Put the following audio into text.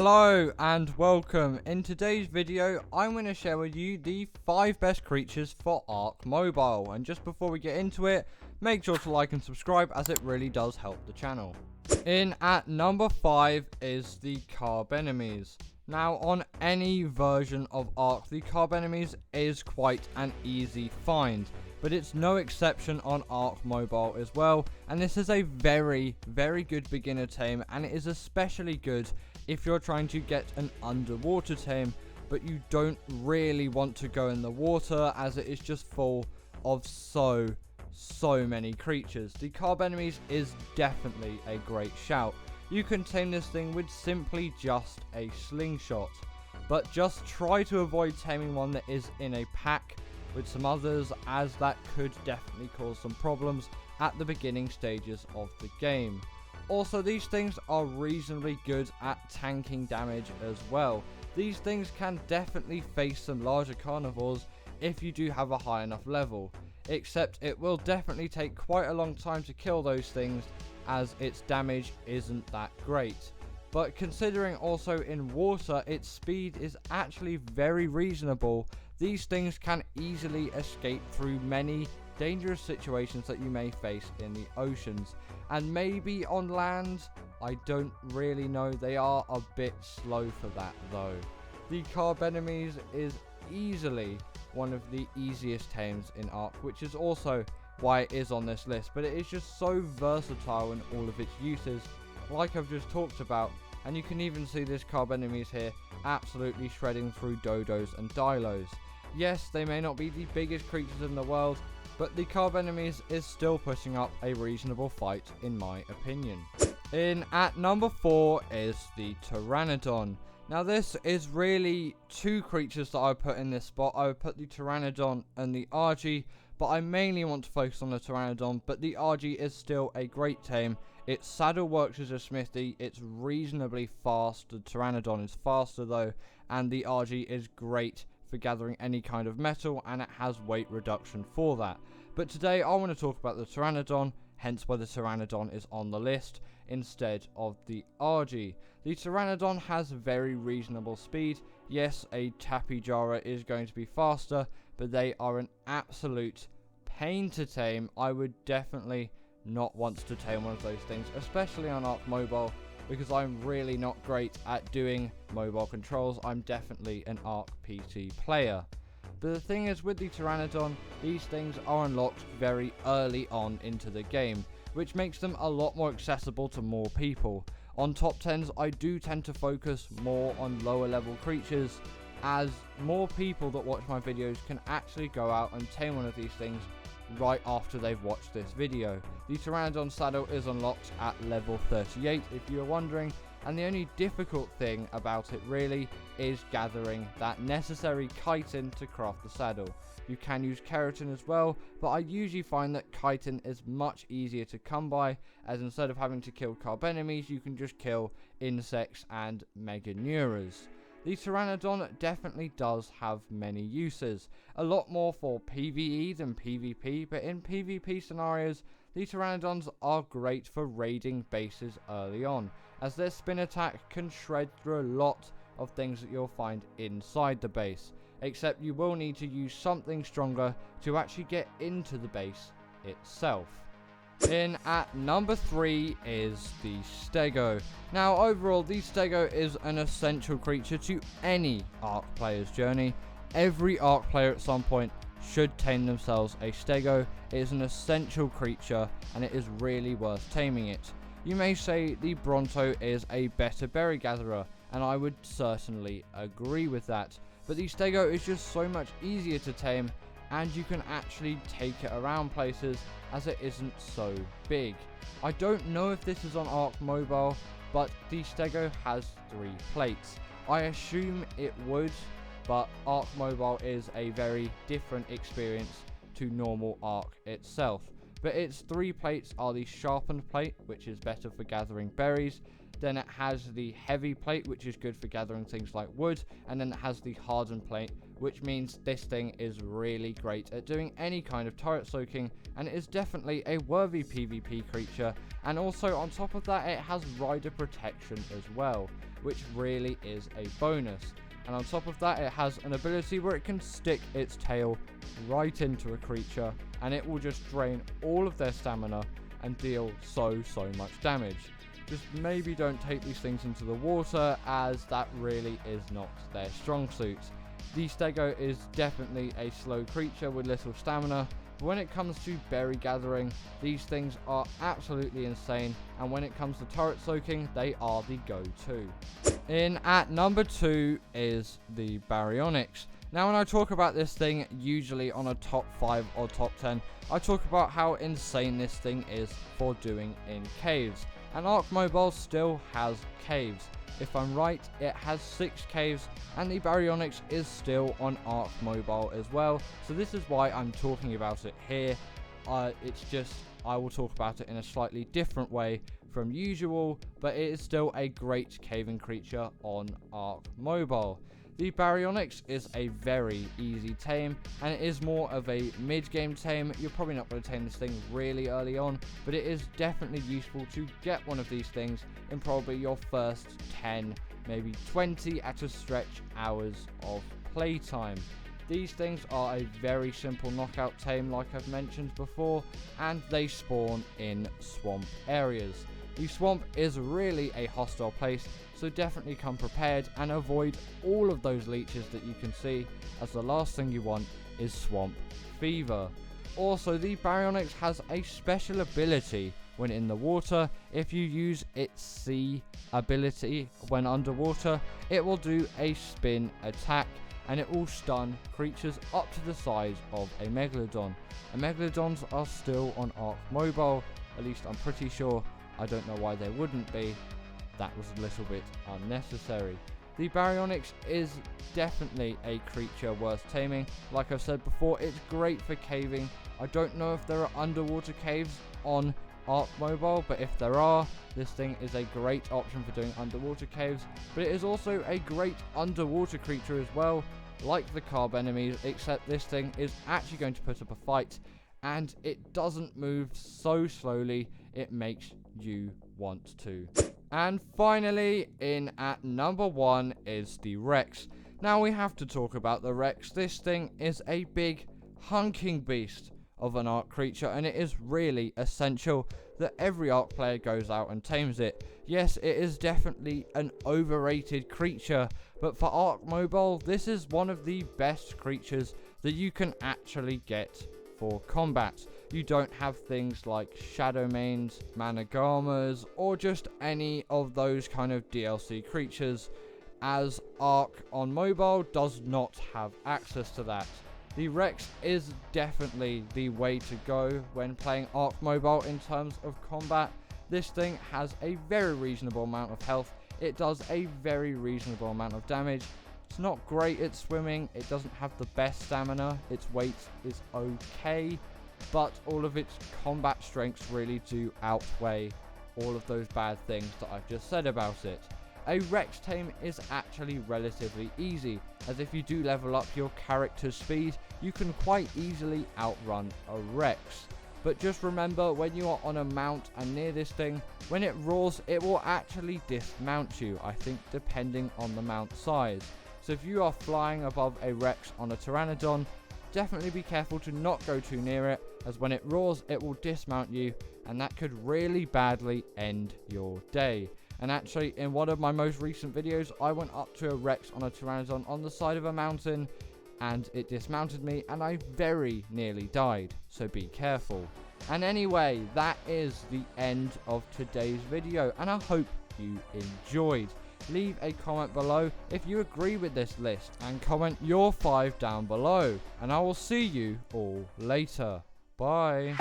Hello and welcome. In today's video, I'm going to share with you the 5 best creatures for Ark Mobile. And just before we get into it, make sure to like and subscribe as it really does help the channel. In at number 5 is the Carb Enemies. Now, on any version of Ark, the Carb Enemies is quite an easy find, but it's no exception on Ark Mobile as well, and this is a very good beginner tame, and it is especially good if you're trying to get an underwater tame, but you don't really want to go in the water as it is just full of so many creatures. The Carb Enemies is definitely a great shout. You can tame this thing with simply just a slingshot, but just try to avoid taming one that is in a pack with some others, as that could definitely cause some problems at the beginning stages of the game. Also, these things are reasonably good at tanking damage as well. These things can definitely face some larger carnivores if you do have a high enough level, except it will definitely take quite a long time to kill those things as its damage isn't that great. But considering also in water its speed is actually very reasonable, these things can easily escape through many dangerous situations that you may face in the oceans. And maybe on land, I don't really know, they are a bit slow for that though. The Carb Enemies is easily one of the easiest tames in Ark, which is also why it is on this list, but it is just so versatile in all of its uses, like I've just talked about. And you can even see this Carb Enemies here absolutely shredding through dodos and dilos. Yes, they may not be the biggest creatures in the world, but the Carb Enemies is still putting up a reasonable fight in my opinion. In at number 4 is the Pteranodon. Now this is really 2 creatures that I would put in this spot. I would put the Pteranodon and the RG, but I mainly want to focus on the Pteranodon, but the RG is still a great tame. Its saddle works as a smithy, it's reasonably fast. The Pteranodon is faster though, and the RG is great for gathering any kind of metal, and it has weight reduction for that. But today I want to talk about the Pteranodon, hence why the Pteranodon is on the list instead of the RG. The Pteranodon has very reasonable speed. Yes, a Tapijara is going to be faster, but they are an absolute pain to tame. I would definitely not want to tame one of those things, especially on Ark Mobile, because I'm really not great at doing mobile controls. I'm definitely an Ark PT player. But the thing is, with the Pteranodon, these things are unlocked very early on into the game, which makes them a lot more accessible to more people. On top 10s, I do tend to focus more on lower level creatures, as more people that watch my videos can actually go out and tame one of these things right after they've watched this video. The Pteranodon saddle is unlocked at level 38 if you're wondering, and the only difficult thing about it really is gathering that necessary chitin to craft the saddle. You can use keratin as well, but I usually find that chitin is much easier to come by, as instead of having to kill Carb Enemies, you can just kill insects and meganuras. The Pteranodon definitely does have many uses, a lot more for PvE than PvP, but in PvP scenarios, the Pteranodons are great for raiding bases early on, as their spin attack can shred through a lot of things that you'll find inside the base, except you will need to use something stronger to actually get into the base itself. In at number 3 is the Stego. Now overall, the Stego is an essential creature to any Ark player's journey. Every Ark player at some point should tame themselves a Stego. It is an essential creature and it is really worth taming it. You may say the Bronto is a better berry gatherer, and I would certainly agree with that, but the Stego is just so much easier to tame, and you can actually take it around places as it isn't so big. I don't know if this is on Ark Mobile, but the Stego has 3 plates. I assume it would, but Ark Mobile is a very different experience to normal Ark itself. But its 3 plates are the sharpened plate, which is better for gathering berries. Then it has the heavy plate, which is good for gathering things like wood. And then it has the hardened plate, which means this thing is really great at doing any kind of turret soaking, and it is definitely a worthy PvP creature. And also on top of that, it has rider protection as well, which really is a bonus. And on top of that, it has an ability where it can stick its tail right into a creature, and it will just drain all of their stamina and deal so much damage. Just maybe don't take these things into the water, as that really is not their strong suit. The Stego is definitely a slow creature with little stamina, but when it comes to berry gathering, these things are absolutely insane, and when it comes to turret soaking, they are the go-to. In at number 2 is the Baryonyx. Now when I talk about this thing, usually on a top 5 or top 10, I talk about how insane this thing is for doing in caves. And Ark Mobile still has caves. If I'm right, it has 6 caves, and the Baryonyx is still on Ark Mobile as well. So this is why I'm talking about it here. It's just, I will talk about it in a slightly different way from usual, but it is still a great caving creature on Ark Mobile. The Baryonyx is a very easy tame, and it is more of a mid-game tame. You're probably not going to tame this thing really early on, but it is definitely useful to get one of these things in probably your first 10, maybe 20 at a stretch hours of playtime. These things are a very simple knockout tame, like I've mentioned before, and they spawn in swamp areas. The swamp is really a hostile place, so definitely come prepared and avoid all of those leeches that you can see, as the last thing you want is swamp fever. Also, the Baryonyx has a special ability when in the water. If you use its sea ability when underwater, it will do a spin attack, and it will stun creatures up to the size of a Megalodon. And Megalodons are still on Ark Mobile, at least I'm pretty sure. I don't know why they wouldn't be. That was a little bit unnecessary. The Baryonyx is definitely a creature worth taming. Like I've said before, it's great for caving. I don't know if there are underwater caves on Ark Mobile, but if there are, this thing is a great option for doing underwater caves. But it is also a great underwater creature as well, like the Carb Enemies, except this thing is actually going to put up a fight, and it doesn't move so slowly, it makes you want to. And finally, in at number 1 is the Rex. Now we have to talk about the Rex. This thing is a big hunking beast of an Ark creature, and it is really essential that every Ark player goes out and tames it. Yes, it is definitely an overrated creature, but for Ark Mobile, this is one of the best creatures that you can actually get for combat. You don't have things like Shadowmanes, Managamas, or just any of those kind of DLC creatures, as Ark on mobile does not have access to that. The Rex is definitely the way to go when playing Ark Mobile in terms of combat. This thing has a very reasonable amount of health, it does a very reasonable amount of damage. It's not great at swimming, it doesn't have the best stamina, its weight is okay, but all of its combat strengths really do outweigh all of those bad things that I've just said about it. A Rex tame is actually relatively easy, as if you do level up your character's speed, you can quite easily outrun a Rex. But just remember, when you are on a mount and near this thing, when it roars, it will actually dismount you, I think depending on the mount size. So if you are flying above a Rex on a Pteranodon, definitely be careful to not go too near it, as when it roars, it will dismount you, and that could really badly end your day. And actually, in one of my most recent videos, I went up to a Rex on a Pteranodon on the side of a mountain, and it dismounted me, and I very nearly died, so be careful. And anyway, that is the end of today's video, and I hope you enjoyed. Leave a comment below if you agree with this list, and comment your 5 down below, and I will see you all later. Bye.